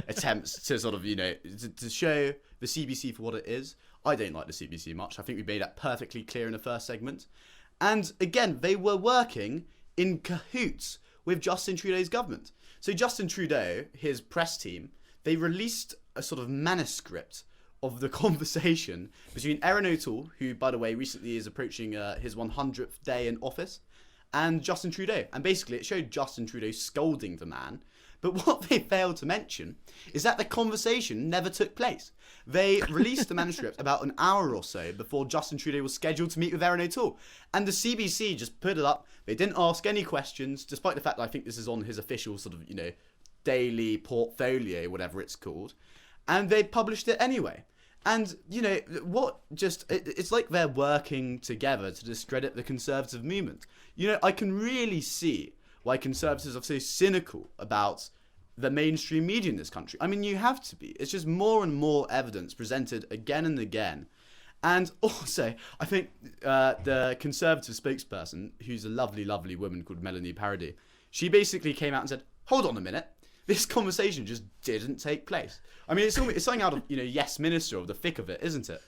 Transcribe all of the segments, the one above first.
attempts to sort of, to show the CBC for what it is. I don't like the CBC much. I think we made that perfectly clear in the first segment. And again, they were working in cahoots with Justin Trudeau's government. So Justin Trudeau, his press team, they released a sort of manuscript of the conversation between Erin O'Toole, who, by the way, recently is approaching his 100th day in office, and Justin Trudeau. And basically, it showed Justin Trudeau scolding the man. But what they failed to mention is that the conversation never took place. They released the manuscript about an hour or so before Justin Trudeau was scheduled to meet with Erin O'Toole. And the CBC just put it up. They didn't ask any questions, despite the fact that I think this is on his official sort of, daily portfolio, whatever it's called. And they published it anyway. And, it's like they're working together to discredit the Conservative movement. I can really see why Conservatives are so cynical about the mainstream media in this country. I mean, you have to be. It's just more and more evidence presented again and again. And also, I think the Conservative spokesperson, who's a lovely, lovely woman called Melanie Paradis, she basically came out and said, hold on a minute. This conversation just didn't take place. I mean, it's something out of, Yes Minister, or the thick of it, isn't it?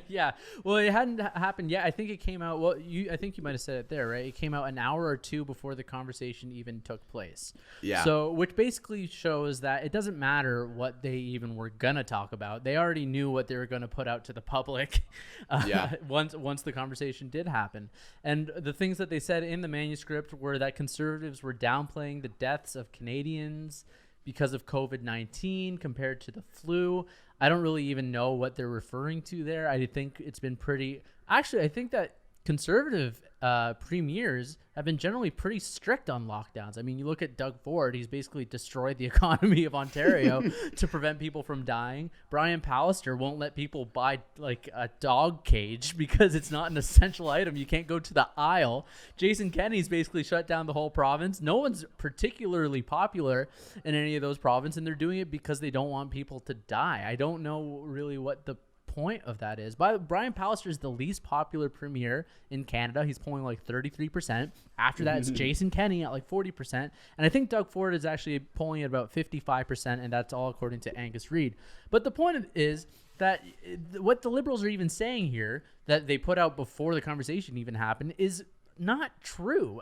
Yeah. Well, it hadn't happened yet. I think it came out. Well, I think you might have said it there, right? It came out an hour or two before the conversation even took place. Yeah. So, which basically shows that it doesn't matter what they even were gonna talk about. They already knew what they were gonna put out to the public. Once the conversation did happen, and the things that they said in the manuscript were that Conservatives were downplaying the deaths of Canadians because of COVID-19 compared to the flu. I don't really even know what they're referring to there. I think it's been pretty... Actually, I think that Conservative premiers have been generally pretty strict on lockdowns. I mean, you look at Doug Ford, he's basically destroyed the economy of Ontario to prevent people from dying. Brian Pallister won't let people buy like a dog cage because it's not an essential item. You can't go to the aisle. Jason Kenney's basically shut down the whole province. No one's particularly popular in any of those provinces, and they're doing it because they don't want people to die. I don't know really what the point of that is. Brian Pallister is the least popular premier in Canada. He's polling like 33%. After that, it's Jason Kenney at like 40%. And I think Doug Ford is actually polling at about 55%, and that's all according to Angus Reid. But the point is that what the Liberals are even saying here that they put out before the conversation even happened is not true.